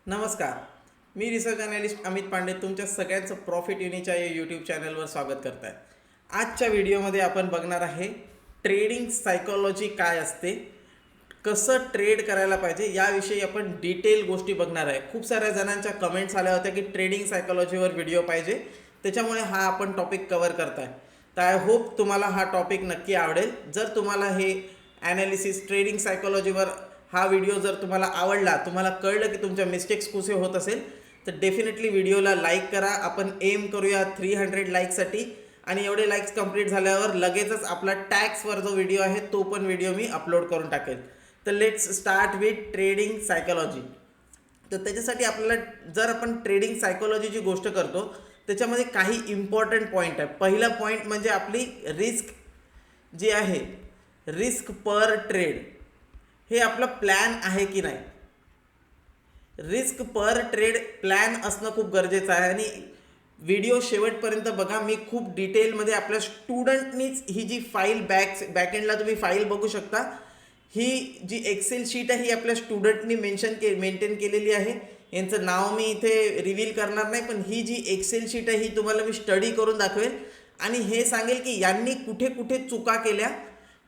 नमस्कार. मी research analyst Amit Pande तुमच्या सगळ्यांचं प्रॉफिट युनिच्या या यूट्यूब चॅनलवर स्वागत करत आहे. आजच्या व्हिडिओमध्ये आपण बघणार आहे ट्रेडिंग सायकोलॉजी काय असते, कसं ट्रेड करायला पाहिजे याविषयी आपण डिटेल गोष्टी बघणार आहे. खूप साऱ्या जणांच्या कमेंट्स आल्या होत्या की ट्रेडिंग सायकोलॉजीवर व्हिडिओ पाहिजे, त्याच्यामुळे हा आपण टॉपिक कव्हर करताय. तर आय होप तुम्हाला हा टॉपिक नक्की आवडेल. जर तुम्हाला हे ॲनालिसिस ट्रेडिंग सायकोलॉजीवर हा व्हिडिओ जर तुम्हाला आवडला, तुम्हाला कळलं की तुमच्या मिस्टेक्स कुठे होत असेल, तर डेफिनेटली व्हिडिओला लाईक करा. आपण एम करूया 300 लाईकसाठी आणि एवढे लाईक्स कंप्लीट झाल्यावर लगेचच आपला टॅक्सवर जो व्हिडिओ आहे तो पण व्हिडिओ मी अपलोड करून टाकेल. तर let's start with trading psychology. तर त्याच्यासाठी आपल्याला जर आपण ट्रेडिंग सायकोलॉजीची गोष्ट करतो त्याच्यामध्ये काही इम्पॉर्टंट पॉईंट आहे. पहिला पॉईंट म्हणजे आपली रिस्क जी आहे, रिस्क पर ट्रेड, हे आपलं प्लॅन आहे की नाही. रिस्क पर ट्रेड प्लॅन असणं खूप गरजेचं आहे आणि व्हिडिओ शेवटपर्यंत बघा. मी खूप डिटेलमध्ये आपल्या स्टुडंटनीच ही जी फाईल बॅकएंडला तुम्ही फाईल बघू शकता, ही जी एक्सेल शीट आहे ही आपल्या स्टुडंटनी मेंटेन केलेली आहे. यांचं नाव मी इथे रिव्हील करणार नाही, पण ही जी एक्सेल शीट आहे ही तुम्हाला मी स्टडी करून दाखवेल आणि हे सांगेल की यांनी कुठे कुठे चुका केल्या,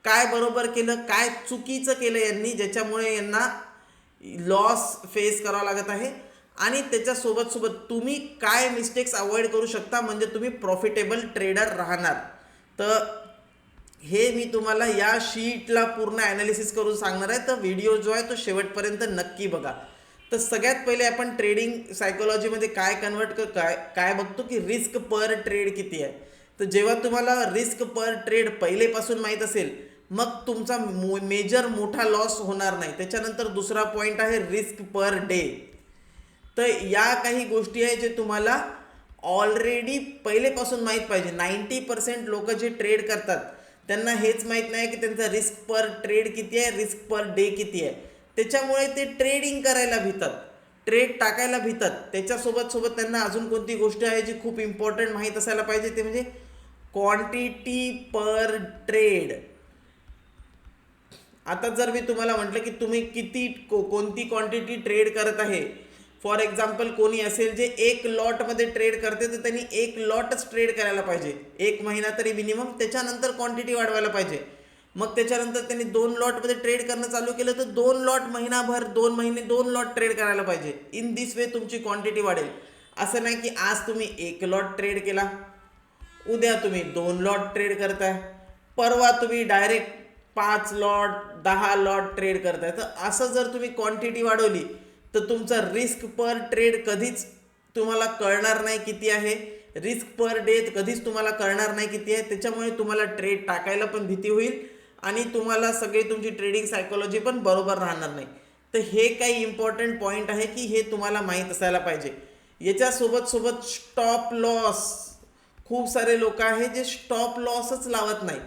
काय बरोबर केलं, काय चुकीचं केलं यांनी, ज्याच्यामुळे यांना लॉस फेस करावा लागत आहे आणि त्याच्यासोबत तुम्ही काय मिस्टेक्स अवॉइड करू शकता म्हणजे तुम्ही प्रॉफिटेबल ट्रेडर राहणार. तर हे मी तुम्हाला या शीटला पूर्ण ॲनालिसिस करून सांगणार आहे. तर व्हिडिओ जो आहे तो शेवटपर्यंत नक्की बघा. तर सगळ्यात पहिले आपण ट्रेडिंग सायकोलॉजीमध्ये काय काय बघतो की रिस्क पर ट्रेड किती आहे. तर जेव्हा तुम्हाला रिस्क पर ट्रेड पहिलेपासून माहीत असेल, मग तुमचा मेजर मोठा लॉस होणार नाही. त्याच्यानंतर दुसरा पॉईंट आहे रिस्क पर डे. तर या काही गोष्टी आहे जे तुम्हाला ऑलरेडी पहिलेपासून माहीत पाहिजे. 90% लोक जे ट्रेड करतात त्यांना हेच माहीत नाही की त्यांचा रिस्क पर ट्रेड किती आहे, रिस्क पर डे किती आहे. त्याच्यामुळे ते ट्रेडिंग करायला भितात, ट्रेड टाकायला भितात. त्याच्यासोबत त्यांना अजून कोणती गोष्ट आहे जी खूप इम्पॉर्टंट माहीत असायला पाहिजे, ते म्हणजे क्वांटिटी पर ट्रेड. आता जर मी तुम्हाला म्हटलं की तुम्ही कोणती क्वांटिटी ट्रेड करत आहे, फॉर एक्झाम्पल कोणी असेल जे एक लॉटमध्ये ट्रेड करते, तर त्यांनी एक लॉटच ट्रेड करायला पाहिजे 1 महिना तरी मिनिमम. त्याच्यानंतर क्वांटिटी वाढवायला पाहिजे. मग त्याच्यानंतर त्यांनी 2 लॉटमध्ये ट्रेड करणं चालू केलं तर 2 लॉट महिनाभर, 2 महिने 2 लॉट ट्रेड करायला पाहिजे. इन दिस वे तुमची क्वांटिटी वाढेल. असं नाही की आज तुम्ही 1 लॉट ट्रेड केला, उद्या तुम्ही 2 लॉट ट्रेड करताय, परवा तुम्ही डायरेक्ट 5 लॉट 10 लॉट ट्रेड करताय. तर असं जर तुम्ही क्वांटिटी वाढवली तर तुमचा रिस्क पर ट्रेड कधीच तुम्हाला कळणार नाही किती आहे, रिस्क पर डे कधीच तुम्हाला कळणार नाही किती आहे. त्याच्यामुळे तुम्हाला ट्रेड टाकायला पण भीती होईल आणि तुम्हाला सगळी तुमची ट्रेडिंग सायकोलॉजी पण बरोबर राहणार नाही. तर हे काही इम्पॉर्टंट पॉईंट आहे की हे तुम्हाला माहीत असायला पाहिजे. याच्यासोबत स्टॉप लॉस, खूप सारे लोक आहेत जे स्टॉप लॉसच लावत नाही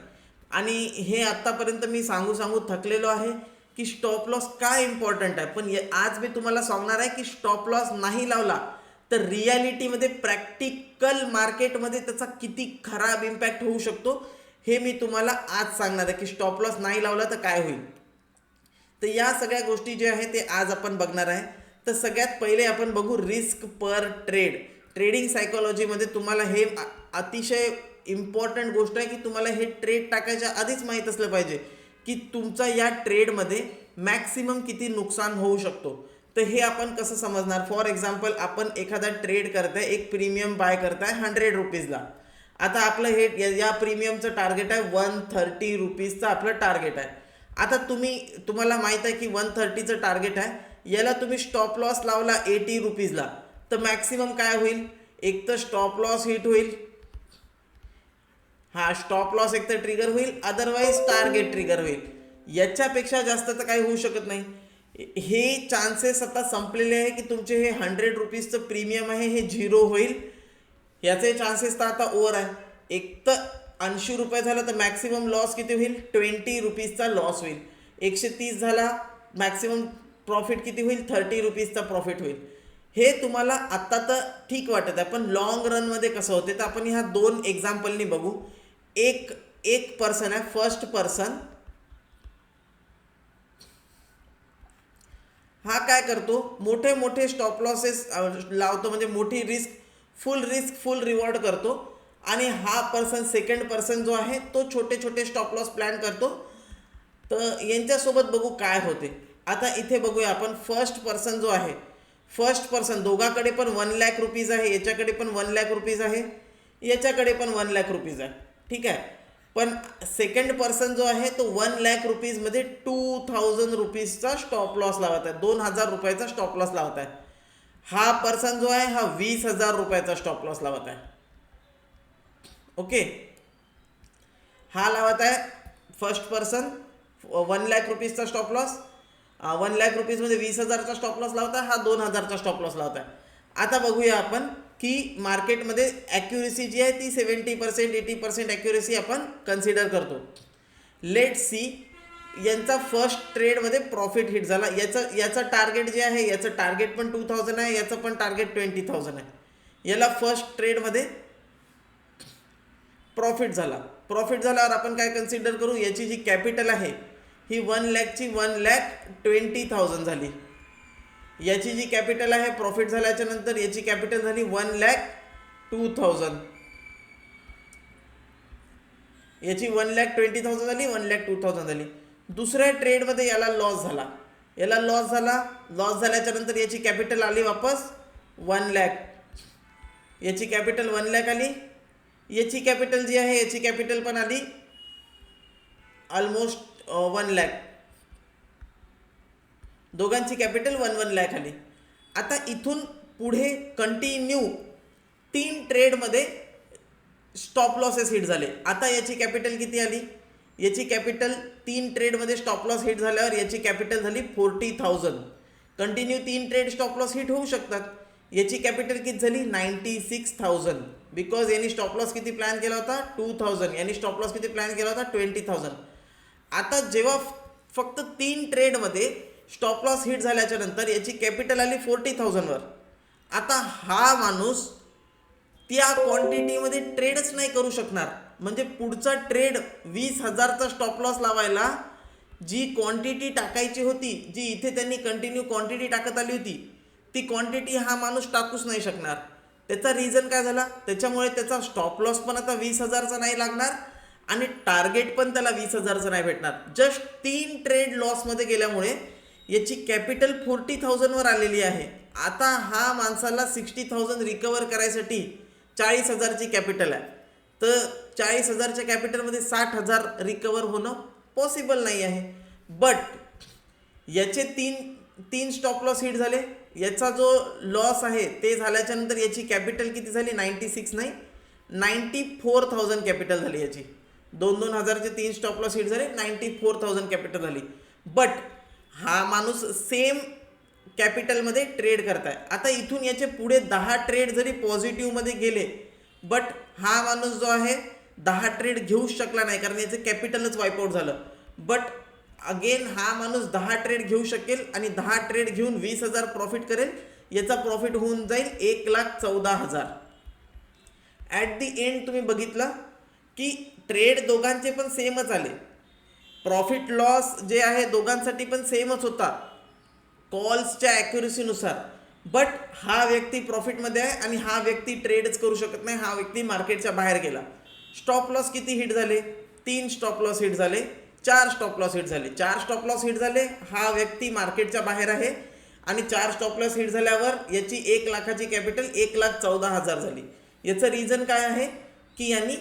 आणि हे आत्तापर्यंत मी सांगू थकलेलो आहे की स्टॉप लॉस काय इम्पॉर्टंट आहे. पण आज मी तुम्हाला सांगणार आहे की स्टॉप लॉस नाही लावला तर रियालिटीमध्ये प्रॅक्टिकल मार्केटमध्ये त्याचा किती खराब इम्पॅक्ट होऊ शकतो हे मी तुम्हाला आज सांगणार आहे की स्टॉप लॉस नाही लावला तर काय होईल. तर या सगळ्या गोष्टी जे आहे ते आज आपण बघणार आहे. तर सगळ्यात पहिले आपण बघू रिस्क पर ट्रेड. ट्रेडिंग सायकोलॉजीमध्ये तुम्हाला हे अतिशय इम्पॉर्टंट गोष्ट आहे की तुम्हाला हे ट्रेड टाकायच्या आधीच माहीत असलं पाहिजे की तुमचा या ट्रेडमध्ये मॅक्सिमम किती नुकसान होऊ शकतो. तर हे आपण कसं समजणार. फॉर एक्झाम्पल आपण एखादा ट्रेड करताय, एक प्रीमियम बाय करताय 100 रुपीजला. आता आपलं हे या प्रीमियमचं टार्गेट आहे 130 रुपीजचं आपलं टार्गेट आहे. आता तुम्हाला माहीत आहे की 130चं टार्गेट आहे, याला तुम्ही स्टॉप लॉस लावला 80 रुपीजला तर मॅक्सिमम काय होईल, एक तर स्टॉप लॉस हिट होईल, हा स्टॉप लॉस एक तर ट्रिगर होईल, अदरवाईज टार्गेट ट्रिगर होईल. याच्यापेक्षा जास्त तर काही होऊ शकत नाही. हे चान्सेस आता संपलेले आहे की तुमचे हे 100 रुपीजचं प्रीमियम आहे हे 0 होईल. याचे चान्सेस तर आता ओव्हर आहे. एक तर 80 रुपये झालं तर मॅक्सिमम लॉस किती होईल, 20 रुपीजचा लॉस होईल. 130 झाला, मॅक्सिमम प्रॉफिट किती होईल, 30 रुपीजचा प्रॉफिट होईल. हे तुम्हाला आत्ता तर ठीक वाटत आहे, पण लॉंग रनमध्ये कसं होते तर आपण ह्या 2 एक्झाम्पलनी बघू. एक पर्सन आहे, फर्स्ट पर्सन, हा काय करतो, मोठे मोठे स्टॉप लॉसेस लावतो, म्हणजे मोठी रिस्क फुल रिवॉर्ड करतो. आणि हा पर्सन, सेकंड पर्सन जो आहे तो छोटे छोटे स्टॉप लॉस प्लॅन करतो. तर यांच्यासोबत बघू काय होते. आता इथे बघूया आपण, फर्स्ट पर्सन जो आहे, फर्स्ट पर्सन दोघाकडे पण 1,00,000 रुपीज आहे, याच्याकडे पण 1,00,000 रुपीज आहे, याच्याकडे पण 1,00,000 रुपीज आहे. ठीक आहे. पण सेकंड पर्सन जो आहे तो 1,00,000 रुपीजमध्ये 2,000 रुपीजचा स्टॉप लॉस लावत आहे, 2,000 रुपयाचा स्टॉप लॉस लावत आहे. हा पर्सन जो आहे हा 20,000 रुपयाचा स्टॉप लॉस लावत आहे. ओके, हा लावत आहे फर्स्ट पर्सन 1,00,000 रुपीजचा स्टॉप लॉस, 1,00,000 रुपीजमध्ये 20,000चा स्टॉप लॉस लावत आहे, हा 2,000चा स्टॉप लॉस लावत आहे. आता बघूया आपण की मार्केटमध्ये ॲक्युरेसी जी आहे ती 70% 80% ॲक्युरेसी आपण कन्सिडर करतो. लेट सी, यांचा फर्स्ट ट्रेडमध्ये प्रॉफिट हिट झाला. याचं टार्गेट जे आहे, याचं टार्गेट पण 2,000 आहे, याचं पण टार्गेट 20,000 आहे. याला फर्स्ट ट्रेडमध्ये प्रॉफिट झाला. प्रॉफिट झाल्यावर आपण काय कन्सिडर करू, याची जी कॅपिटल आहे ही 1,00,000ची 1,20,000 झाली. याची जी कॅपिटल आहे प्रॉफिट झाल्याच्या नंतर याची कॅपिटल झाली 1,02,000. याची 1,20,000 झाली, 1,02,000 झाली. दुसऱ्या ट्रेडमध्ये याला लॉस झाला. लॉस झाल्याच्या नंतर याची कॅपिटल आली वापस 1,00,000. याची कॅपिटल 1,00,000 आली. याची कॅपिटल जी आहे याची कॅपिटल पण आली ऑलमोस्ट 1,00,000. दोघांची कॅपिटल 1,00,000 आली. आता इथून पुढे कंटिन्यू 3 ट्रेडमध्ये स्टॉप लॉसेस हिट झाले. आता याची कॅपिटल किती आली, याची कॅपिटल 3 ट्रेडमध्ये स्टॉप लॉस हिट झाल्यावर याची कॅपिटल झाली 40,000. Continue 3 trade stop loss hit होऊ शकतात. याची कॅपिटल किती झाली 96,000. बिकॉज यांनी स्टॉप लॉस किती प्लॅन केला होता 2,000, यांनी स्टॉप लॉस किती प्लॅन केला होता 20,000. आता जेव्हा फक्त 3 ट्रेडमध्ये स्टॉप लॉस हिट झाल्याच्या नंतर याची कॅपिटल आली 40,000 वर. आता हा माणूस त्या क्वांटिटीमध्ये ट्रेडच नाही करू शकणार. म्हणजे पुढचा ट्रेड 20,000चा स्टॉप लॉस लावायला जी क्वांटिटी टाकायची होती, जी इथे त्यांनी कंटिन्यू क्वांटिटी टाकत आली होती, ती क्वांटिटी हा माणूस टाकूच नाही शकणार. त्याचा रिझन काय झाला, त्याच्यामुळे त्याचा स्टॉप लॉस पण आता 20,000चा नाही लागणार आणि टार्गेट पण त्याला 20,000चं नाही भेटणार. जस्ट 3 ट्रेड लॉसमध्ये गेल्यामुळे याची कॅपिटल 40,000 वर आलेली आहे. आता हा माणसाला 60,000 रिकवर करायसाठी 40,000ची कॅपिटल आहे. तर 40,000च्या कॅपिटलमध्ये 60,000 रिकवर होणं पॉसिबल नाही आहे. बट याचे तीन स्टॉप लॉस हिट झाले. याचा जो लॉस आहे ते झाल्याच्या नंतर याची कॅपिटल किती झाली 96 नाही 94,000 कॅपिटल झाली याची. 2,000चे 3 स्टॉप लॉस हिट झाले, 94,000 कॅपिटल झाली. बट हा माणूस सेम कॅपिटलमध्ये ट्रेड करताय. आता इथून याचे पुढे 10 ट्रेड जरी पॉझिटिव्हमध्ये गेले, बट हा माणूस जो आहे 10 ट्रेड घेऊच शकला नाही, कारण याचं कॅपिटलच वाईपआउट झालं. बट अगेन हा माणूस 10 ट्रेड घेऊ शकेल आणि 10 ट्रेड घेऊन 20,000 प्रॉफिट करेल. याचा प्रॉफिट होऊन जाईल 1,14,000. ॲट दी एंड तुम्ही बघितलं की ट्रेड दोघांचे पण सेमच आले. प्रॉफिट लॉस जे आहे दोघांसाठी पण सेमच होता कॉल्सच्या ॲक्युरेसीनुसार. बट हा व्यक्ती प्रॉफिटमध्ये आहे आणि हा व्यक्ती ट्रेडच करू शकत नाही, हा व्यक्ती मार्केटच्या बाहेर गेला. स्टॉप लॉस किती हिट झाले, 3 स्टॉप लॉस हिट झाले, 4 स्टॉप लॉस हिट झाले. 4 स्टॉप लॉस हिट झाले, हा व्यक्ती मार्केटच्या बाहेर आहे आणि 4 स्टॉप लॉस हिट झाल्यावर याची 1,00,000ची कॅपिटल 1,14,000 झाली. याचं रिझन काय आहे की यांनी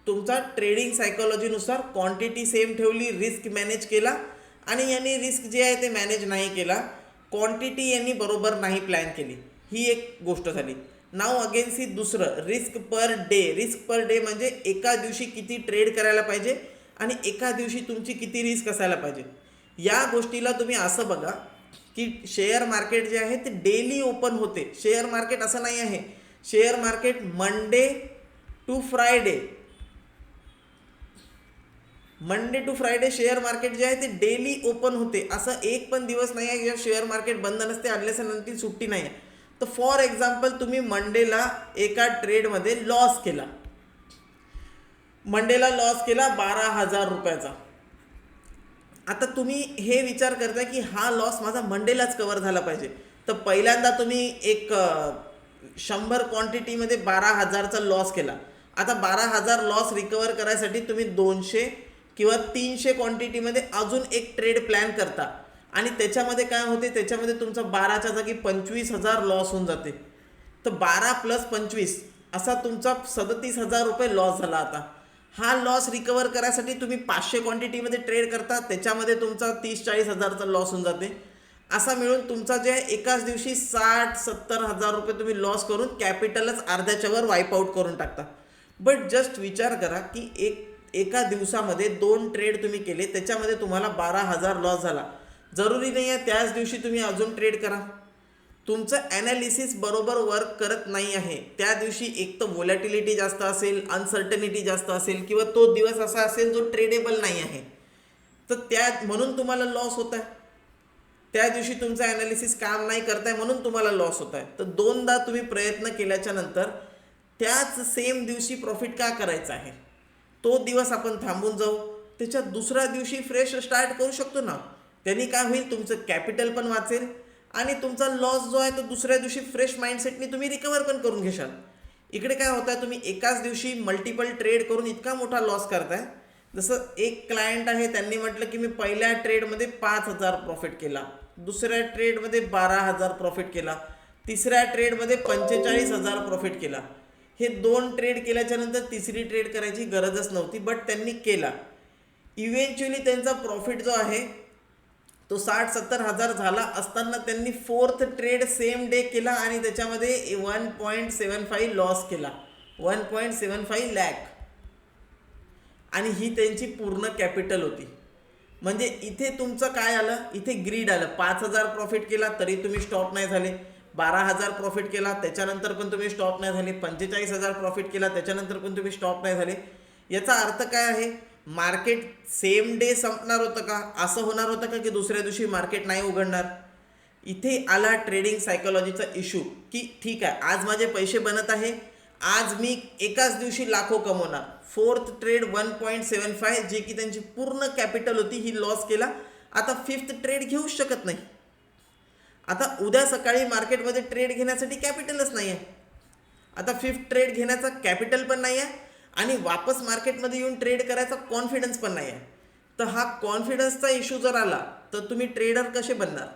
तुमचा ट्रेडिंग सायकोलॉजीनुसार क्वांटिटी सेम ठेवली, रिस्क मॅनेज केला आणि यांनी रिस्क जे आहे ते मॅनेज नाही केला, क्वांटिटी यांनी बरोबर नाही प्लॅन केली. ही एक गोष्ट झाली. नाव अगेन सी दुसरं risk per day. Risk per day म्हणजे एका दिवशी किती ट्रेड करायला पाहिजे आणि एका दिवशी तुमची किती रिस्क असायला पाहिजे. या गोष्टीला तुम्ही असं बघा की शेअर मार्केट जे आहे ते डेली ओपन होते. शेअर मार्केट असं नाही आहे, share market Monday to Friday share market जे आहे ते डेली ओपन होते. असं एक पण दिवस नाही आहे जेव्हा शेअर मार्केट बंद नसते, अनलेस नंतर सुट्टी नाही आहे. तर फॉर एक्झाम्पल तुम्ही मंडेला एका ट्रेडमध्ये लॉस केला, मंडेला लॉस केला 12,000 रुपयाचा. आता तुम्ही हे विचार करताय की हा लॉस माझा मंडेलाच कव्हर झाला पाहिजे, तर पहिल्यांदा तुम्ही एक 100 क्वांटिटीमध्ये 12,000चा लॉस केला. आता 12,000 लॉस रिकवर करायसाठी तुम्ही 200 किंवा 300 क्वांटिटीमध्ये अजून एक ट्रेड प्लॅन करता आणि त्याच्यामध्ये काय होते, त्याच्यामध्ये तुमचा 12च्या जागी 25,000 लॉस होऊन जाते. तर 12 + 25 असा तुमचा 37,000 रुपये लॉस झाला. आता हा लॉस रिकवर करायसाठी तुम्ही 500 क्वांटिटीमध्ये ट्रेड करता, त्याच्यामध्ये तुमचा 30-40,000चा लॉस होऊन जाते. असा मिळून तुमचा जे एकाच दिवशी 60-70,000 रुपये तुम्ही लॉस करून कॅपिटलच अर्ध्याच्यावर वाईपआउट करून टाकता. बट जस्ट विचार करा की एका दिवसामध्ये 2 ट्रेड तुम्ही केले, त्याच्यामध्ये तुम्हाला 12,000 लॉस झाला. जरुरी नाही आहे त्याच दिवशी तुम्ही अजून ट्रेड करा. तुमचं ॲनालिसिस बरोबर वर्क करत नाही आहे. त्या दिवशी एक तर व्होलॅटिलिटी जास्त असेल, अनसर्टनिटी जास्त असेल, किंवा तो दिवस असा असेल जो ट्रेडेबल नाही आहे, तर म्हणून तुम्हाला लॉस होत आहे. त्या दिवशी तुमचं ॲनालिसिस काम नाही करताय म्हणून तुम्हाला लॉस होत आहे. तर 2दा तुम्ही प्रयत्न केल्याच्या नंतर त्याच सेम दिवशी प्रॉफिट का करायचा आहे, तो दिवस आपण थांबून जाऊ, त्याच्या दुसऱ्या दिवशी फ्रेश स्टार्ट करू शकतो ना. त्यांनी काय होईल, तुमचं कॅपिटल पण वाचेल आणि तुमचा लॉस जो आहे तो दुसऱ्या दिवशी फ्रेश माइंडसेटने तुम्ही रिकवर पण करून घेशाल. इकडे काय होत आहे, तुम्ही एकाच दिवशी मल्टिपल ट्रेड करून इतका मोठा लॉस करताय. जसं एक क्लायंट आहे, त्यांनी म्हटलं की मी पहिल्या ट्रेडमध्ये 5,000 प्रॉफिट केला, दुसऱ्या ट्रेडमध्ये 12,000 प्रॉफिट केला, तिसऱ्या ट्रेडमध्ये 45,000 प्रॉफिट केला. हे 2 ट्रेड केल्याच्या नंतर तिसरी ट्रेड करायची गरजच नव्हती, बट त्यांनी केला. इव्हेंच्युअली त्यांचा प्रॉफिट जो आहे तो 60-70,000 झाला असताना त्यांनी 4th ट्रेड सेम डे केला आणि त्याच्यामध्ये 1.75 लॉस केला, 1.75 लाख. आणि ही त्यांची पूर्ण कॅपिटल होती. म्हणजे इथे तुमचं काय आलं, इथे ग्रीड आलं. 5,000 प्रॉफिट केला तरी तुम्ही स्टॉप नाही झाले, 12,000 प्रॉफिट केला त्याच्यानंतर पण तुम्ही स्टॉप नाही झाले, 45,000 प्रॉफिट केला त्याच्यानंतर पण तुम्ही स्टॉप नाही झाले. याचा अर्थ काय आहे, मार्केट सेम डे संपणार होतं का, असं होणार होतं का की दुसऱ्या दिवशी मार्केट नाही उघडणार. इथे आला ट्रेडिंग सायकोलॉजीचा इश्यू की ठीक आहे, आज माझे पैसे बनत आहे, आज मी एकाच दिवशी लाखो कमवणार. 4th ट्रेड 1.75 जे की त्यांची पूर्ण कॅपिटल होती ही लॉस केला. आता 5th ट्रेड घेऊच शकत नाही. आता उद्या सकाळी मार्केटमध्ये ट्रेड घेण्यासाठी कॅपिटलच नाही आहे. आता 5th ट्रेड घेण्याचा कॅपिटल पण नाही आहे आणि वापस मार्केटमध्ये येऊन ट्रेड करायचा कॉन्फिडन्स पण नाही आहे. तर हा कॉन्फिडन्सचा इश्यू जर आला तर तुम्ही ट्रेडर कसे बनणार.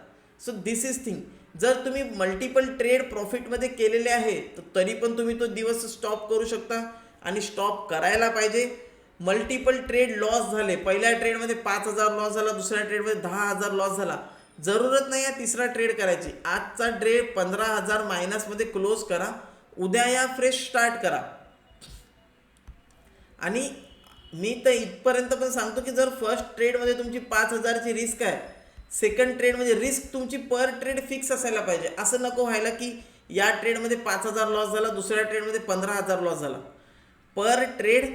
So this is thing. जर तुम्ही मल्टिपल ट्रेड प्रॉफिटमध्ये केलेले आहे तर तरी पण तुम्ही तो दिवस स्टॉप करू शकता आणि स्टॉप करायला पाहिजे. मल्टिपल ट्रेड लॉस झाले, पहिल्या ट्रेडमध्ये 5,000 लॉस झाला, दुसऱ्या ट्रेडमध्ये 10,000 लॉस झाला, जरूरत नाही आहे तिसरा ट्रेड करायची. आजचा ट्रेड 15,000 मायनसमध्ये क्लोज करा, उद्या या फ्रेश स्टार्ट करा. आणि मी तर इथपर्यंत पण सांगतो की जर फर्स्ट ट्रेडमध्ये तुमची 5,000ची रिस्क आहे, सेकंड ट्रेडमध्ये रिस्क तुमची पर ट्रेड फिक्स असायला पाहिजे. असं नको व्हायला की या ट्रेडमध्ये 5,000 लॉस झाला, दुसऱ्या ट्रेडमध्ये 15,000 लॉस झाला. पर ट्रेड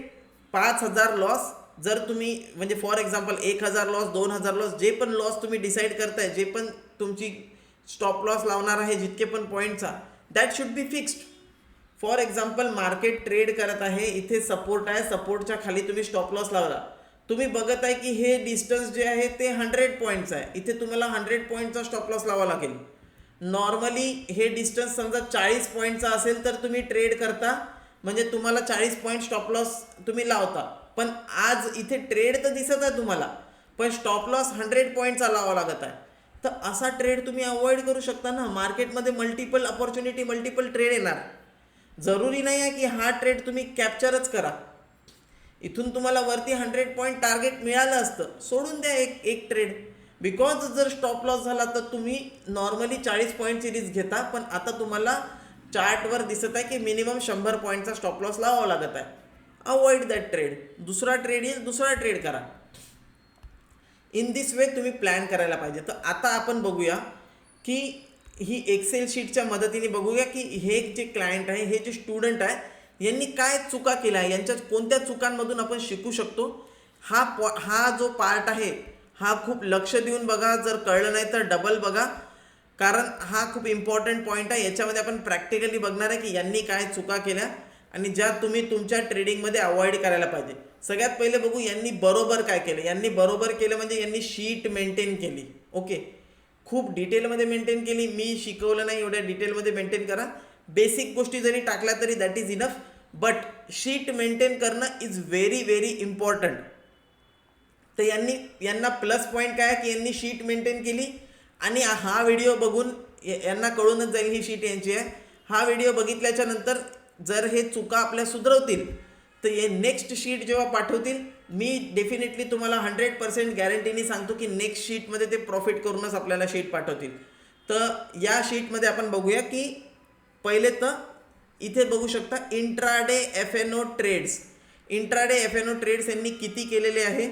5,000 लॉस. जर तुम्ही म्हणजे फॉर एक्झाम्पल 1,000 लॉस, 2,000 लॉस, जे पण लॉस तुम्ही डिसाईड करताय, जे पण तुमची स्टॉप लॉस लावणार आहे जितके पण पॉईंटचा, that should be fixed. For example market trade करत आहे, इथे सपोर्ट आहे, सपोर्टच्या खाली तुम्ही स्टॉप लॉस लावला, तुम्ही बघत आहे की हे डिस्टन्स जे आहे ते 100 पॉईंट्स आहे, इथे तुम्हाला 100 पॉईंटचा स्टॉप लॉस लावा लागेल. नॉर्मली हे डिस्टन्स समजा 40 पॉईंटचा असेल तर तुम्ही ट्रेड करता, म्हणजे तुम्हाला 40 पॉईंट स्टॉप लॉस तुम्ही लावता. पण आज इथे ट्रेड तर दिसत आहे तुम्हाला, पण स्टॉप लॉस 100 पॉईंटचा लावा लागत आहे. तर असा ट्रेड तुम्ही अवॉइड करू शकता ना. मार्केटमध्ये मल्टिपल अपॉर्च्युनिटी, मल्टिपल ट्रेड येणार. जरुरी नाही आहे की हा ट्रेड तुम्ही कॅप्चरच करा. इथून तुम्हाला वरती 100 पॉईंट टार्गेट मिळालं असतं, सोडून द्या एक ट्रेड. बिकॉज जर स्टॉप लॉस झाला तर तुम्ही नॉर्मली 40 पॉईंटची रिस्क घेता, पण आता तुम्हाला चार्टवर दिसत आहे की मिनिमम 100 पॉईंटचा स्टॉप लॉस लावावा लागत आहे. Avoid that trade. दुसरा ट्रेड येईल, दुसरा ट्रेड करा. इन दिस वे तुम्ही प्लॅन करायला पाहिजे. तर आता आपण बघूया की ही एक्सेल शीटच्या मदतीने बघूया की हे जे क्लायंट आहे, हे जे स्टुडंट आहे, यांनी काय चुका केल्या, यांच्या कोणत्या चुकांमधून आपण शिकू शकतो. हा जो पार्ट आहे हा खूप लक्ष देऊन बघा. जर कळलं नाही तर डबल बघा, कारण हा खूप इम्पॉर्टंट पॉईंट आहे. याच्यामध्ये आपण प्रॅक्टिकली बघणार आहे की यांनी काय चुका केल्या आणि ज्या तुम्ही तुमच्या ट्रेडिंगमध्ये अवॉइड करायला पाहिजे. सगळ्यात पहिले बघू यांनी बरोबर काय केलं. यांनी बरोबर केलं म्हणजे यांनी शीट मेंटेन केली. ओके, खूप डिटेलमध्ये मेंटेन केली. मी शिकवलं नाही एवढ्या डिटेलमध्ये मेंटेन करा. बेसिक गोष्टी जरी टाकल्या तरी that is enough, but sheet maintain करणं इज व्हेरी व्हेरी इम्पॉर्टंट. तर यांना प्लस पॉईंट काय की यांनी शीट मेंटेन केली. आणि हा व्हिडिओ बघून यांना कळूनच जाईल ही शीट यांची आहे. हा व्हिडिओ बघितल्याच्या नंतर जर हे चुका आपल्या सुधरवतील तर हे नेक्स्ट शीट जेव्हा पाठवतील, मी डेफिनेटली तुम्हाला 100% गॅरंटीनी सांगतो की नेक्स्ट शीटमध्ये ते प्रॉफिट करूनच आपल्याला शीट पाठवतील. तर या शीटमध्ये आपण बघूया की पहिले तर इथे बघू शकता इंट्राडे एफ-एन-ओ ट्रेड्स. इंट्राडे एफ-एन-ओ ट्रेड्स यांनी किती केलेले आहे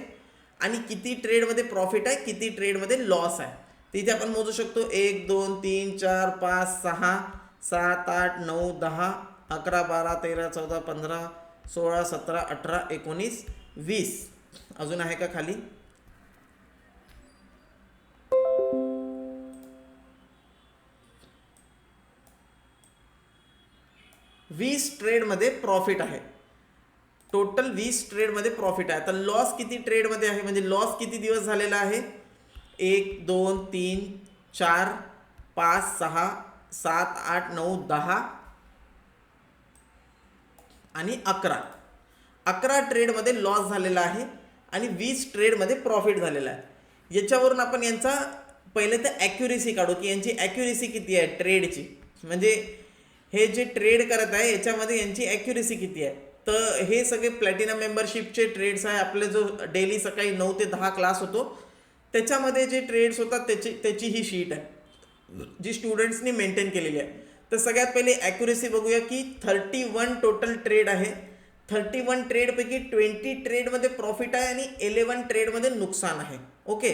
आणि किती ट्रेडमध्ये प्रॉफिट आहे, किती ट्रेडमध्ये लॉस आहे. तर इथे आपण मोजू शकतो 1 2 3 4 5 6 7 8 9 10 11 12 13 14 15 16 17 18 19 20. अजून आहे का खाली? 20 ट्रेडमध्ये प्रॉफिट आहे. टोटल 20 ट्रेडमध्ये प्रॉफिट आहे. तर लॉस किती ट्रेडमध्ये आहे म्हणजे लॉस किती दिवस झालेला आहे? 1 2 3 4 5 6 7 8 9 10 आणि 11 ट्रेडमध्ये लॉस झालेला आहे आणि 20 ट्रेडमध्ये प्रॉफिट झालेला आहे. याच्यावरून आपण यांचा पहिले तर ॲक्युरेसी काढू की यांची ॲक्युरेसी किती आहे ट्रेडची. म्हणजे हे जे ट्रेड करत आहे याच्यामध्ये यांची ॲक्युरेसी किती आहे. तर हे सगळे प्लॅटिनम मेंबरशिपचे ट्रेड्स आहे. आपले जो डेली सकाळी 9 ते 10 क्लास होतो त्याच्यामध्ये जे ट्रेड्स होतात त्याची ही शीट आहे जी स्टुडंट्सनी मेंटेन केलेली आहे. तर सगळ्यात पहिले ॲक्युरेसी बघूया की 31 टोटल ट्रेड आहे. 31 ट्रेडपैकी 20 ट्रेडमध्ये प्रॉफिट आहे आणि 11 ट्रेडमध्ये नुकसान आहे. ओके,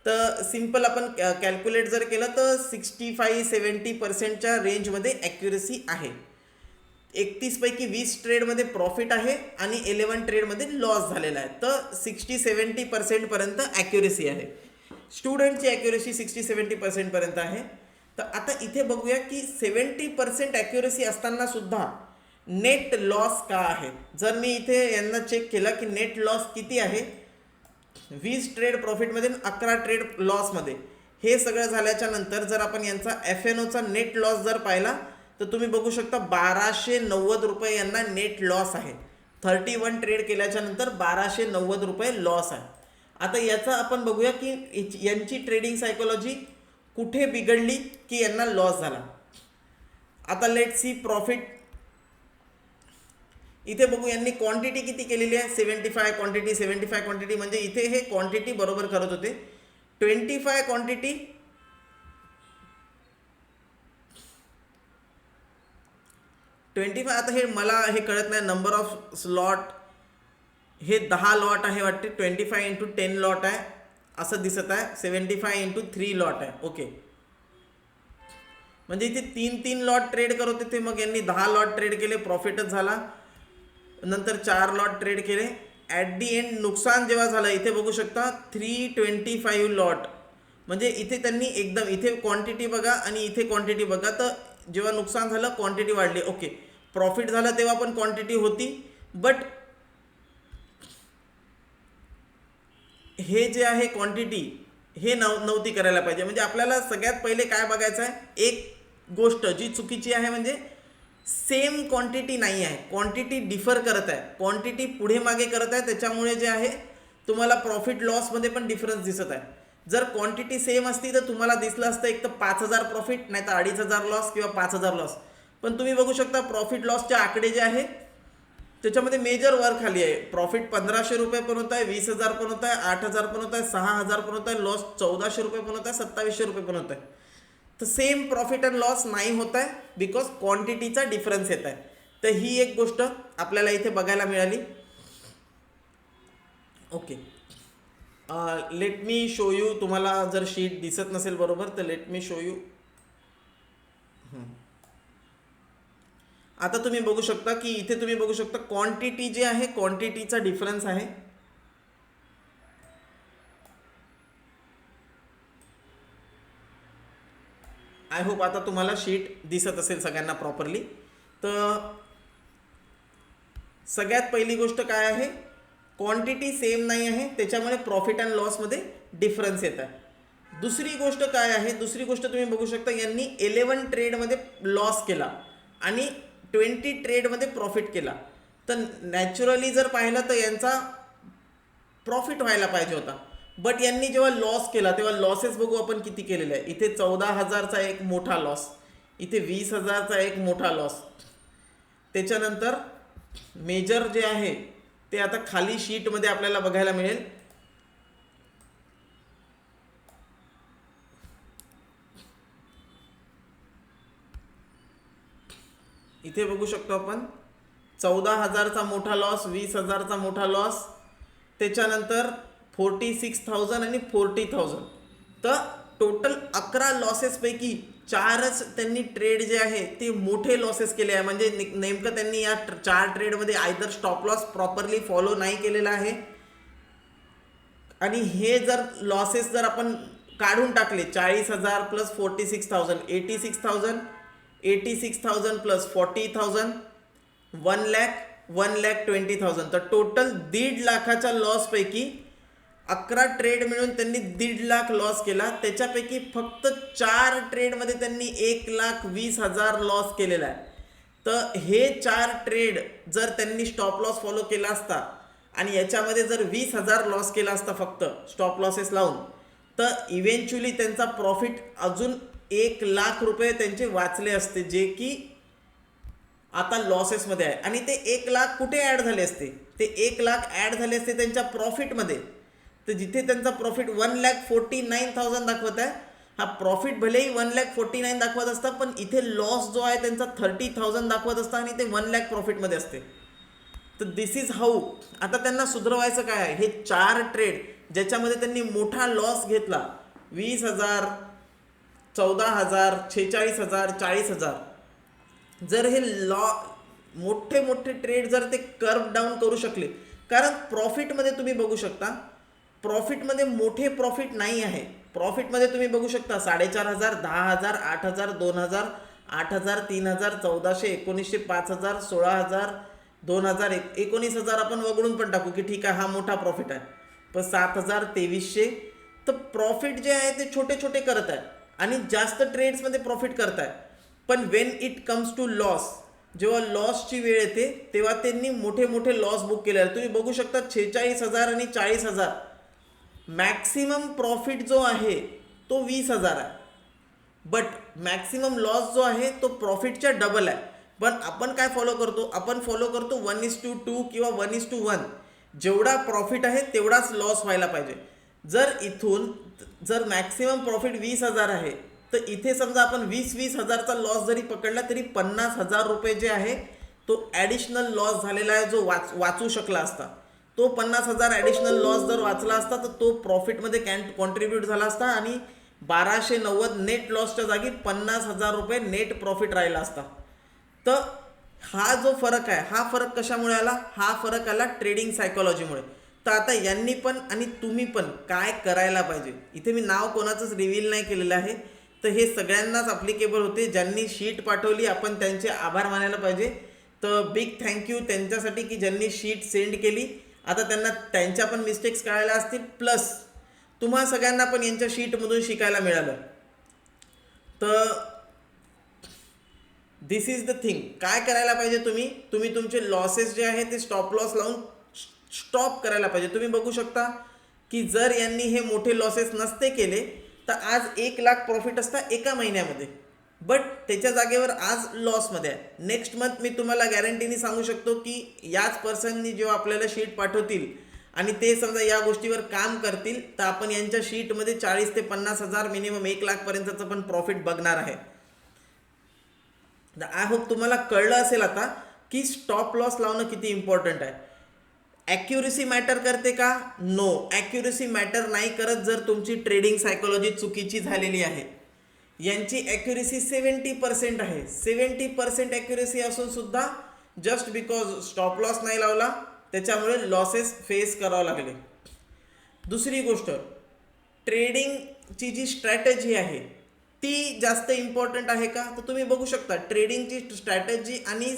तर सिम्पल आपण कॅल्क्युलेट जर केलं तर 65-70%च्या रेंजमध्ये ॲक्युरेसी आहे. 31 पैकी 20 ट्रेडमध्ये प्रॉफिट आहे आणि 11 ट्रेडमध्ये लॉस झालेला आहे. तर 60-70% पर्यंत ॲक्युरेसी आहे. स्टुडंटची ॲक्युरेसी 60-70% पर्यंत आहे. तर आता इथे बघूया की 70% ॲक्युरेसी असताना सुद्धा नेट लॉस का आहे. जर मी इथे यांना चेक केलं की नेट लॉस किती आहे, 20 ट्रेड प्रॉफिटमध्ये 11 ट्रेड लॉसमध्ये, हे सगळं झाल्याच्या नंतर जर आपण यांचा एफ-एन-ओचा नेट लॉस जर पाहिला तर तुम्ही बघू शकता 1290 रुपये यांना नेट लॉस आहे. 31 ट्रेड केल्याच्या नंतर 1290 रुपये लॉस आहे. आता याचा आपण बघूया की यांची ट्रेडिंग सायकोलॉजी कुठे बिघडली की यांना लॉस झाला. आता लेट सी प्रॉफिट. इथे बघू यांनी क्वांटिटी किती केलेली आहे, 75 क्वांटिटी 75 क्वांटिटी. म्हणजे इथे हे क्वांटिटी बरोबर करत होते. 25 क्वांटिटी 25. आता हे मला हे कळत नाही नंबर ऑफ स्लॉट. हे 10 लॉट आहे वाटते. 25 × 10 लॉट आहे असं दिसत आहे. 75 × 3 लॉट आहे. ओके, म्हणजे इथे 3 लॉट ट्रेड करत होते. मग यांनी 10 लॉट ट्रेड केले, प्रॉफिटच झाला. नंतर 4 लॉट ट्रेड केले. ॲट दी एंड नुकसान जेव्हा झालं इथे बघू शकता 325 लॉट. म्हणजे इथे त्यांनी एकदम इथे क्वांटिटी बघा आणि इथे क्वांटिटी बघा. तर जेव्हा नुकसान झालं क्वांटिटी वाढली. ओके, प्रॉफिट झालं तेव्हा पण क्वांटिटी होती. बट हे जे आहे क्वांटिटी हे नव्हती करायला पाहिजे. म्हणजे आपल्याला सगळ्यात पहिले काय बघायचं आहे, एक गोष्ट जी चुकीची आहे म्हणजे सेम क्वांटिटी नाही आहे, क्वांटिटी डिफर करत आहे, क्वांटिटी पुढे मागे करत आहे. त्याच्यामुळे जे आहे तुम्हाला प्रॉफिट लॉसमध्ये पण डिफरन्स दिसत आहे. जर क्वांटिटी सेम असती तर तुम्हाला दिसलं असतं एक तर 5000 प्रॉफिट नाही तर 2500 लॉस किंवा 5000 लॉस. पण तुम्ही बघू शकता प्रॉफिट लॉसचे आकडे जे आहे त्याच्यामध्ये मेजर वर खाली आहे. प्रॉफिट 1500 रुपये पण होत आहे, 20000 पण होत आहे, 8000 पण होत आहे, 6000 पण होत आहे, लॉस 1400 रुपये पण होत आहे, 2700 रुपये पण होत आहे. तर सेम प्रॉफिट अँड लॉस नाही होत आहे बिकॉज क्वांटिटीचा डिफरन्स येत आहे. तर ही एक गोष्ट आपल्याला इथे बघायला मिळाली. Okay, let me show you. तुम्हाला जर शीट दिसत नसेल बरोबर तर लेट मी शो यू. आता तुम्ही बघू शकता की इथे तुम्ही बघू शकता क्वांटिटी जे आहे क्वांटिटीचा डिफरन्स आहे. आय होप आता तुम्हाला शीट दिसत असेल सगळ्यांना प्रॉपरली. तर सगळ्यात पहिली गोष्ट काय आहे, क्वांटिटी सेम नाही आहे, त्याच्यामुळे प्रॉफिट अँड लॉसमध्ये डिफरन्स येत आहे. दुसरी गोष्ट काय आहे, दुसरी गोष्ट तुम्ही बघू शकता, यांनी 11 ट्रेडमध्ये लॉस केला आणि 20 ट्रेडमध्ये प्रॉफिट केला. तर नॅचरली जर पाहिलं तर यांचा प्रॉफिट व्हायला पाहिजे होता, बट यांनी जेव्हा लॉस केला तेव्हा लॉसेस बघू आपण किती केलेले आहे. इथे 14,000चा एक मोठा लॉस, इथे 20,000चा एक मोठा लॉस. त्याच्यानंतर मेजर जे आहे ते आता खाली शीटमध्ये आपल्याला बघायला मिळेल. इथे बघू शकतो आपण 14,000चा मोठा लॉस, 20,000चा मोठा लॉस, त्याच्यानंतर 46,000 आणि 40,000. तर टोटल 11 लॉसेसपैकी 4च त्यांनी ट्रेड जे आहे ते मोठे लॉसेस केले आहे. म्हणजे नेमकं त्यांनी या 4 ट्रेडमध्ये either stop loss properly follow नाही केलेला आहे, आणि हे जर लॉसेस जर आपण काढून टाकले 40,000 प्लस 46,000 86,000, 86,000 प्लस 40,000 1,20,000, तर टोटल 1.5 लाखाच्या लॉसपैकी 11 ट्रेड मिळून त्यांनी 1.5 लाख लॉस केला. त्याच्यापैकी फक्त 4 ट्रेडमध्ये त्यांनी 1,20,000 लॉस केलेला आहे. तर हे 4 ट्रेड जर त्यांनी स्टॉप लॉस फॉलो केला असता आणि याच्यामध्ये जर 20,000 लॉस केला असता फक्त स्टॉप लॉसेस लावून, तर इव्हेंच्युअली त्यांचा प्रॉफिट अजून 1 लाख रुपये त्यांचे वाचले असते, जे की आता लॉसेसमध्ये आहे. आणि ते 1 लाख कुठे ॲड झाले असते, ते 1 लाख ॲड झाले असते त्यांच्या प्रॉफिटमध्ये. तर जिथे त्यांचा प्रॉफिट 1,49,000 दाखवत आहे, हा प्रॉफिट भलेही 1,49,000 दाखवत असता, पण इथे लॉस जो आहे त्यांचा 30,000 दाखवत असता आणि ते 1 लाख प्रॉफिटमध्ये असते. तर दिस इज हाऊ. आता त्यांना सुधारवायचं काय आहे, हे 4 ट्रेड ज्याच्यामध्ये त्यांनी मोठा लॉस घेतला, 20,000, 14,000, 46,000, 40,000, जर हे मोठे मोठे ट्रेड जर ते कर्व डाऊन करू शकले, कारण प्रॉफिटमध्ये तुम्ही बघू शकता, प्रॉफिटमध्ये मोठे प्रॉफिट नाही आहे. प्रॉफिटमध्ये तुम्ही बघू शकता 4,500, 10,000, 8,000, 2,000, 8,000, 3,000, 1,400, 1,900, 5,000, 16,000, 2,000, 19,000 आपण वगळून पण टाकू की ठीक आहे हा मोठा प्रॉफिट आहे. पण 7,000, 2,300. तर प्रॉफिट जे आहे ते छोटे छोटे करत आहे आणि जास्त ट्रेड्समध्ये प्रॉफिट करत आहे. पण when it comes to loss, जेव्हा लॉसची वेळ येते तेव्हा त्यांनी मोठे मोठे लॉस बुक केले आहे. तुम्ही बघू शकता 46,000 आणि 40,000. मॅक्सिमम प्रॉफिट जो आहे तो 20,000 आहे, बट मॅक्सिमम लॉस जो आहे तो प्रॉफिटच्या डबल आहे. पण आपण काय फॉलो करतो, आपण फॉलो करतो 1:2 किंवा 1:1. जेवढा प्रॉफिट आहे तेवढाच लॉस व्हायला पाहिजे. जर इथून जर मॅक्सिमम प्रॉफिट 20,000 आहे, तर इथे समजा आपण 20,000चा लॉस जरी पकडला तरी 50,000 रुपये जे आहे तो ॲडिशनल लॉस झालेला आहे, जो वाचू शकला असता. तो 50,000 ॲडिशनल लॉस जर वाचला असता तर तो प्रॉफिटमध्ये कॉन्ट्रीब्यूट झाला असता आणि 1,290 नेट लॉसच्या जागी 50,000 रुपये नेट प्रॉफिट राहिला असता. तर हा जो फरक आहे, हा फरक कशामुळे आला, हा फरक आला ट्रेडिंग सायकोलॉजीमुळे. तर आता यांनी पण आणि तुम्ही पण काय करायला पाहिजे, इथे मी नाव कोणाचंच रिव्हील नाही केलेलं आहे, तर हे सगळ्यांनाच ॲप्लिकेबल होते. ज्यांनी शीट पाठवली आपण त्यांचे आभार मानायला पाहिजे. तर बिग थँक्यू त्यांच्यासाठी की ज्यांनी शीट सेंड केली. आता त्यांना त्यांच्या पण मिस्टेक्स कळायला असतील, प्लस तुम्हा सगळ्यांना पण यांच्या शीटमधून शिकायला मिळालं. तर दिस इज द थिंग. काय करायला पाहिजे, तुम्ही तुमचे लॉसेस जे आहे ते स्टॉप लॉस लावून स्टॉप करायला पाहिजे. तुम्ही बघू शकता की जर यांनी हे मोठे लॉसेस नसते केले तर आज 1 लाख प्रॉफिट असता एका महिन्यामध्ये, बट त्याच्या जागेवर आज लॉसमध्ये आहे. नेक्स्ट मंथ मी तुम्हाला गॅरंटीनी सांगू शकतो की याच पर्सननी जेव्हा आपल्याला शीट पाठवतील आणि ते समजा या गोष्टीवर काम करतील, तर आपण यांच्या शीटमध्ये 40,000 ते 50,000 मिनिमम 1 लाखपर्यंतचं पण प्रॉफिट बघणार आहे. आय होप तुम्हाला कळलं असेल आता की स्टॉप लॉस लावणं किती इम्पॉर्टंट आहे. ॲक्युरेसी मॅटर करते का? नो, ॲक्युरेसी मॅटर नाही करत जर तुमची ट्रेडिंग सायकोलॉजी चुकीची झालेली आहे. यांची ॲक्युरेसी 70% आहे. 70% ॲक्युरेसी असून सुद्धा जस्ट बिकॉज स्टॉप लॉस नाही लावला त्याच्यामुळे लॉसेस फेस करावं लागले. दुसरी गोष्ट, ट्रेडिंगची जी स्ट्रॅटेजी आहे ती जास्त इम्पॉर्टंट आहे का? तर तुम्ही बघू शकता ट्रेडिंगची स्ट्रॅटेजी आणि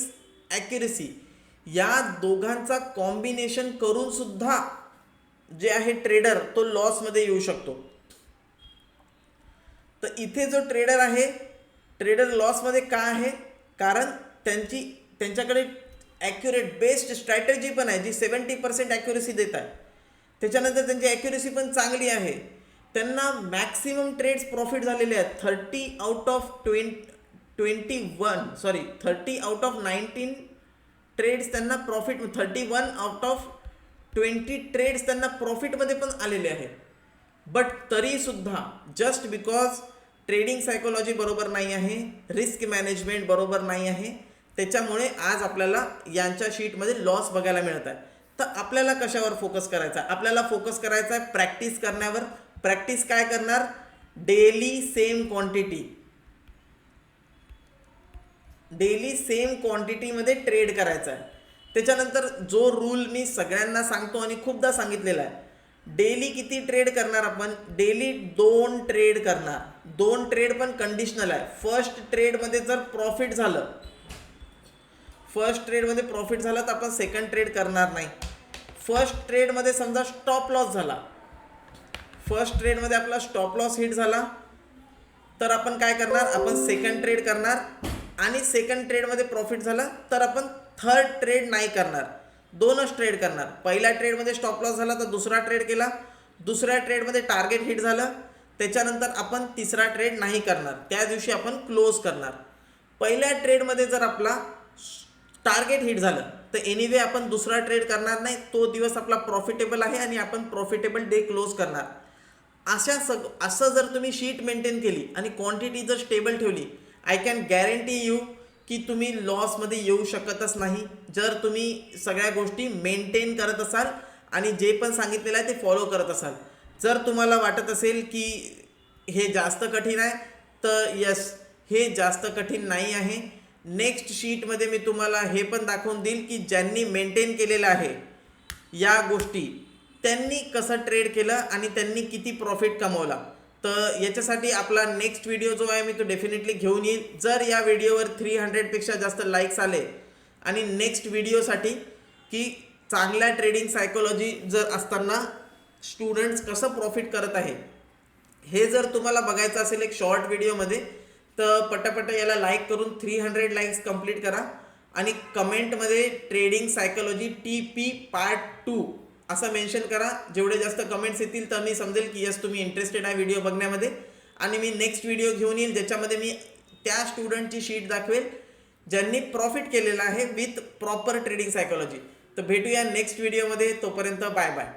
ॲक्युरेसी या दोघांचा कॉम्बिनेशन करून सुद्धा जे आहे ट्रेडर तो लॉसमध्ये येऊ शकतो. तर इथे जो ट्रेडर आहे, ट्रेडर लॉसमध्ये का आहे? कारण त्यांच्याकडे ॲक्युरेट बेस्ट स्ट्रॅटेजी पण आहे जी 70% ॲक्युरेसी देत आहे. त्याच्यानंतर त्यांची ॲक्युरेसी पण चांगली आहे. त्यांना मॅक्सिमम ट्रेड्स प्रॉफिट झालेले आहेत. 30 आउट ऑफ 19 ट्रेड्स त्यांना प्रॉफिट, 31 आउट ऑफ 20 ट्रेड्स त्यांना प्रॉफिटमध्ये पण आलेले आहे. बट तरीसुद्धा जस्ट बिकॉज ट्रेडिंग सायकोलॉजी बरोबर नाही आहे, रिस्क मॅनेजमेंट बरोबर नाही आहे, त्याच्यामुळे आज आपल्याला यांच्या शीटमध्ये लॉस बघायला मिळत आहे. तर आपल्याला कशावर फोकस करायचा? आपल्याला फोकस करायचा आहे प्रॅक्टिस करण्यावर. प्रॅक्टिस काय करणार? डेली सेम क्वांटिटीमध्ये ट्रेड करायचा आहे. त्याच्यानंतर जो रूल मी सगळ्यांना सांगतो आणि खूपदा सांगितलेला आहे, डेली किती ट्रेड करणार आपण? डेली 2 ट्रेड करणार. 2 ट्रेड पण कंडिशनल आहे. फर्स्ट ट्रेडमध्ये जर प्रॉफिट झालं तर आपण सेकंड ट्रेड करणार नाही. फर्स्ट ट्रेडमध्ये समजा स्टॉप लॉस झाला, फर्स्ट ट्रेडमध्ये आपला स्टॉप लॉस हिट झाला, तर आपण काय करणार? आपण सेकंड ट्रेड करणार. आणि सेकंड ट्रेडमध्ये प्रॉफिट झाला तर आपण थर्ड ट्रेड नाही करणार, 2च ट्रेड करणार. पहिल्या ट्रेडमध्ये स्टॉप लॉस झाला तर दुसरा ट्रेड केला, दुसऱ्या ट्रेडमध्ये टार्गेट हिट झालं, त्याच्यानंतर आपण तिसरा ट्रेड नाही करणार, त्या दिवशी आपण क्लोज करणार. पहिल्या ट्रेडमध्ये जर आपला टार्गेट हिट झालं तर एनिवे आपण दुसरा ट्रेड करणार नाही, तो दिवस आपला प्रॉफिटेबल आहे आणि आपण प्रॉफिटेबल डे क्लोज करणार. असं जर तुम्ही शीट मेंटेन केली आणि क्वांटिटी जर स्टेबल ठेवली, आय कॅन गॅरंटी यू की तुम्ही लॉसमध्ये येऊ शकतच नाही, जर तुम्ही सगळ्या गोष्टी मेंटेन करत असाल आणि जे पण सांगितलेलं आहे ते फॉलो करत असाल. जर तुम्हाला वाटत असेल की हे जास्त कठीण आहे, तर यस, हे जास्त कठीण नाही आहे. नेक्स्ट शीटमध्ये मी तुम्हाला हे पण दाखवून देईल की ज्यांनी मेंटेन केलेलं आहे या गोष्टी, त्यांनी कसं ट्रेड केलं आणि त्यांनी किती प्रॉफिट कमवला. तर याच्यासाठी आपला नेक्स्ट व्हिडिओ जो आहे मी तो डेफिनेटली घेऊन येईल. जर या व्हिडिओवर 300पेक्षा जास्त लाईक्स आले आणि नेक्स्ट व्हिडिओसाठी की चांगल्या ट्रेडिंग सायकोलॉजी जर असताना स्टुडंट्स कसं प्रॉफिट करत आहे, हे जर तुम्हाला बघायचं असेल एक शॉर्ट व्हिडिओमध्ये, तर पटापट याला लाईक करून 300 लाईक्स कंप्लीट करा आणि कमेंटमध्ये ट्रेडिंग सायकोलॉजी TP पार्ट 2 असं मेन्शन करा. जेवढे जास्त कमेंट्स येतील तर मी समजेल की यस तुम्ही इंटरेस्टेड आहे व्हिडिओ बघण्यामध्ये, आणि मी नेक्स्ट व्हिडिओ घेऊन येईल ज्याच्यामध्ये मी त्या स्टुडंटची शीट दाखवेल ज्यांनी प्रॉफिट केलेला आहे विथ प्रॉपर ट्रेडिंग सायकोलॉजी. तर भेटूया नेक्स्ट व्हिडिओमध्ये. तोपर्यंत बाय बाय.